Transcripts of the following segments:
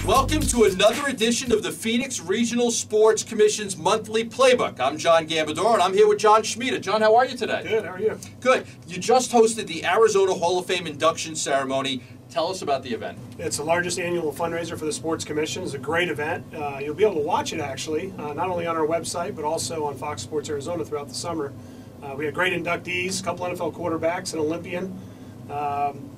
Welcome to another edition of the Phoenix Regional Sports Commission's monthly playbook. I'm John Gambadoro, and I'm here with John Schmieda. John, how are you today? Good, how are you? Good. You just hosted the Arizona Hall of Fame induction ceremony. Tell us about the event. It's the largest annual fundraiser for the Sports Commission. It's a great event. You'll be able to watch it, actually, not only on our website, but also on Fox Sports Arizona throughout the summer. We had great inductees, a couple NFL quarterbacks, an Olympian.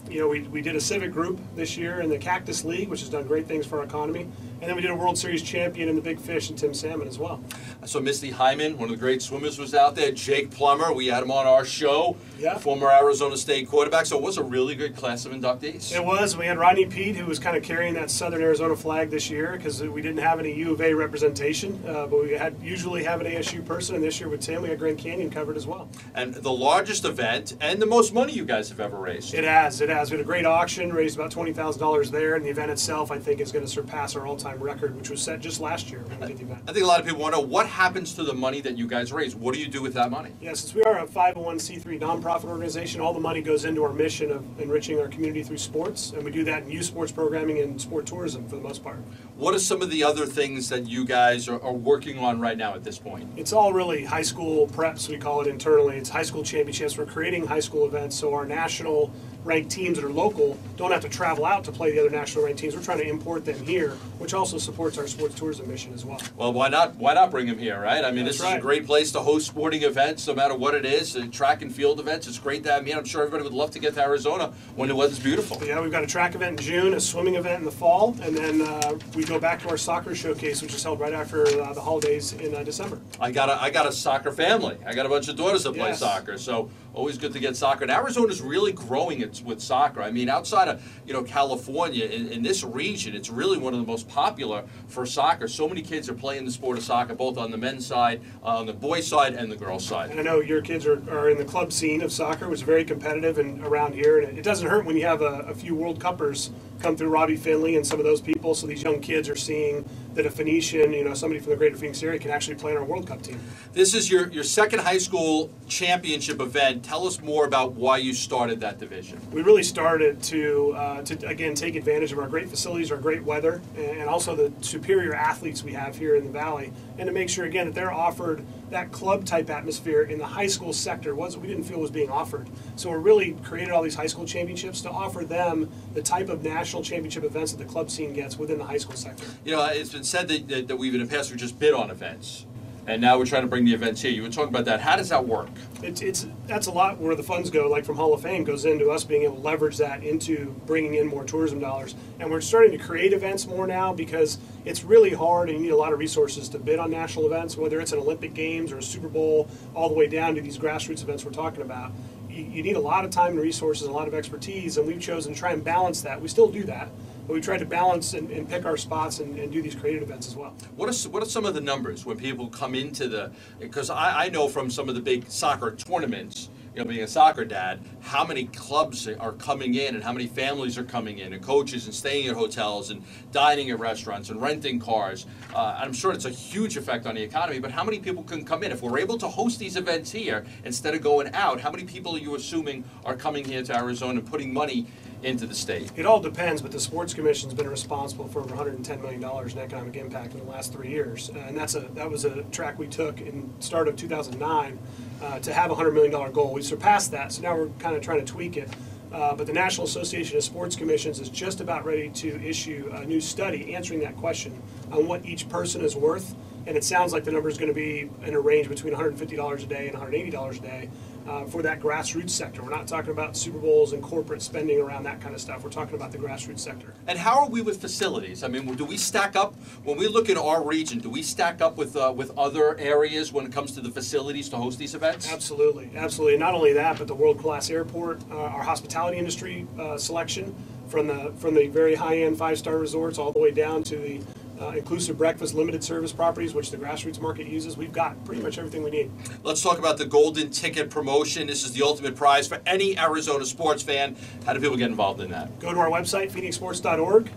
We did a civic group this year in the Cactus League, which has done great things for our economy. And then we did a World Series champion in the Big Fish and Tim Salmon as well. So Misty Hyman, one of the great swimmers, was out there. Jake Plummer, we had him on our show, former Arizona State quarterback. So it was a really good class of inductees. It was. We had Rodney Peete, who was kind of carrying that Southern Arizona flag this year because we didn't have any U of A representation, but we usually have an ASU person, and this year with Tim, we had Grand Canyon covered as well. And the largest event and the most money you guys have ever raised. It has. We had a great auction, raised about $20,000 there, and the event itself, I think, is going to surpass our all-time record, which was set just last year when we did the event. I think a lot of people want to know, what happens to the money that you guys raise? What do you do with that money? Yeah, since we are a 501c3 nonprofit organization, all the money goes into our mission of enriching our community through sports, and we do that in youth sports programming and sport tourism for the most part. What are some of the other things that you guys are working on right now at this point? It's all really high school preps, we call it internally. It's high school championships. We're creating high school events so our national ranked teams that are local don't have to travel out to play the other national ranked teams. We're trying to import them here, which also supports our sports tourism mission as well. Well, why not bring them here, right? I mean, That's this is a great place to host sporting events, no matter what it is. Track and field events, it's great to have me. I'm sure everybody would love to get to Arizona when the weather's beautiful. Yeah, we've got a track event in June, a swimming event in the fall, and then we go back to our soccer showcase, which is held right after the holidays in December. I got a soccer family. I got a bunch of daughters that play soccer, so always good to get soccer. And Arizona's really growing with soccer. I mean, outside of California, in this region, it's really one of the most popular for soccer. So many kids are playing the sport of soccer, both on the men's side, on the boys' side, and the girls' side. And I know your kids are in the club scene of soccer, which is very competitive and around here. And it doesn't hurt when you have a few World Cuppers come through, Robbie Finley and some of those people, so these young kids are seeing that a Phoenician, somebody from the greater Phoenix area can actually play on our World Cup team. This is your second high school championship event. Tell us more about why you started that division. We really started to again, take advantage of our great facilities, our great weather, and also the superior athletes we have here in the Valley, and to make sure, again, that they're offered that club-type atmosphere in the high school sector we didn't feel was being offered. So we really created all these high school championships to offer them the type of national championship events that the club scene gets within the high school sector. It's been said that we've in the past we just bid on events, and now we're trying to bring the events here. You were talking about that. How does that work? That's a lot where the funds go, like from Hall of Fame, goes into us being able to leverage that into bringing in more tourism dollars. And we're starting to create events more now because it's really hard and you need a lot of resources to bid on national events, whether it's an Olympic Games or a Super Bowl, all the way down to these grassroots events we're talking about. You need a lot of time and resources and a lot of expertise, and we've chosen to try and balance that. We still do that, but we try to balance and pick our spots and do these creative events as well. What are some of the numbers when people come into because I know from some of the big soccer tournaments, being a soccer dad, how many clubs are coming in and how many families are coming in and coaches and staying at hotels and dining at restaurants and renting cars. I'm sure it's a huge effect on the economy, but how many people can come in? If we're able to host these events here instead of going out, how many people are you assuming are coming here to Arizona and putting money into the state? It all depends, but the Sports Commission's been responsible for over $110 million in economic impact in the last 3 years. And that was a track we took in start of 2009 to have a $100 million goal. We surpassed that, so now we're kind of trying to tweak it. But the National Association of Sports Commissions is just about ready to issue a new study answering that question on what each person is worth. And it sounds like the number is going to be in a range between $150 a day and $180 a day for that grassroots sector. We're not talking about Super Bowls and corporate spending around that kind of stuff. We're talking about the grassroots sector. And how are we with facilities? I mean, do we stack up, when we look at our region, do we stack up with other areas when it comes to the facilities to host these events? Absolutely, absolutely. And not only that, but the world-class airport, our hospitality industry selection, from the very high-end five-star resorts all the way down to the inclusive breakfast limited service properties, which the grassroots market uses. We've got pretty much everything we need. Let's talk about the Golden Ticket promotion. This is the ultimate prize for any Arizona sports fan. How do people get involved in that? Go to our website, phoenixsports.org.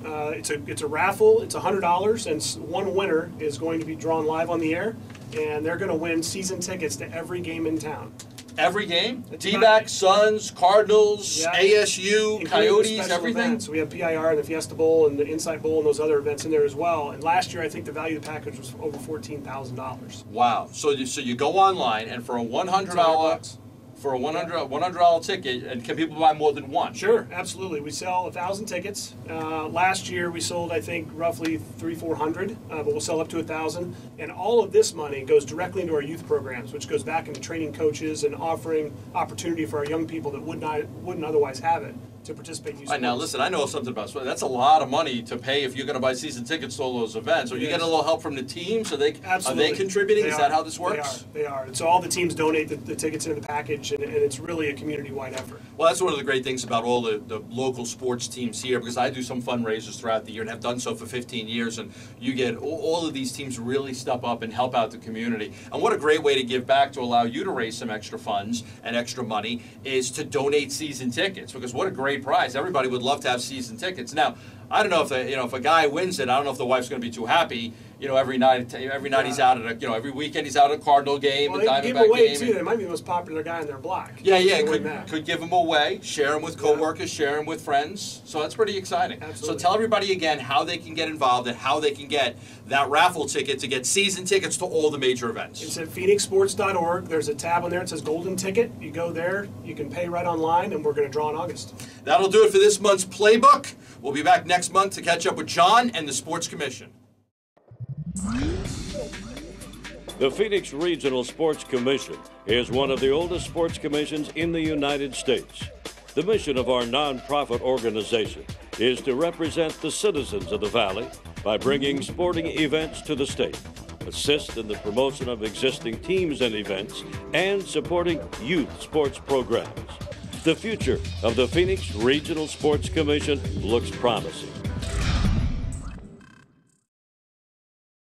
It's a raffle. It's $100, and one winner is going to be drawn live on the air, and they're going to win season tickets to every game in town. Every game? It's D-backs, Suns, Cardinals, Yeah. ASU, Including the Coyotes, special everything? events. We have PIR and the Fiesta Bowl and the Insight Bowl and those other events in there as well. And last year, I think the value of the package was over $14,000. Wow. So you go online, and for a $100 for a $100 ticket, and can people buy more than one? Sure, absolutely. We sell 1,000 tickets. Last year we sold, I think, roughly 400, but we'll sell up to 1,000. And all of this money goes directly into our youth programs, which goes back into training coaches and offering opportunity for our young people that wouldn't otherwise have it to participate in youth All right, now sports. listen, I know something about sports. That's a lot of money to pay if you're going to buy season tickets to all those events. Are you Yes. getting a little help from the teams? Are they Absolutely. contributing? They Is are. that how this works? They are. And so all the teams donate the tickets into the package, and it's really a community-wide effort. Well, that's one of the great things about all the local sports teams here, because I do some fundraisers throughout the year and have done so for 15 years, and you get all of these teams really step up and help out the community. And what a great way to give back to allow you to raise some extra funds and extra money is to donate season tickets, because what a great prize. Everybody would love to have season tickets. Now, I don't know if if a guy wins it, I don't know if the wife's going to be too happy. Every night he's out at every weekend he's out at a Cardinal game, Well, a they give Diamondback away game. too. They might be the most popular guy in their block. Yeah, They win could that. give them away, share them with coworkers, share them with friends. So that's pretty exciting. Absolutely. So tell everybody again how they can get involved and how they can get that raffle ticket to get season tickets to all the major events. It's at phoenixsports.org. There's a tab on there that says Golden Ticket. You go there, you can pay right online, and we're going to draw in August. That'll do it for this month's Playbook. We'll be back next month to catch up with John and the Sports Commission. The Phoenix Regional Sports Commission is one of the oldest sports commissions in the United States. The mission of our nonprofit organization is to represent the citizens of the Valley by bringing sporting events to the state, assist in the promotion of existing teams and events, and supporting youth sports programs. The future of the Phoenix Regional Sports Commission looks promising.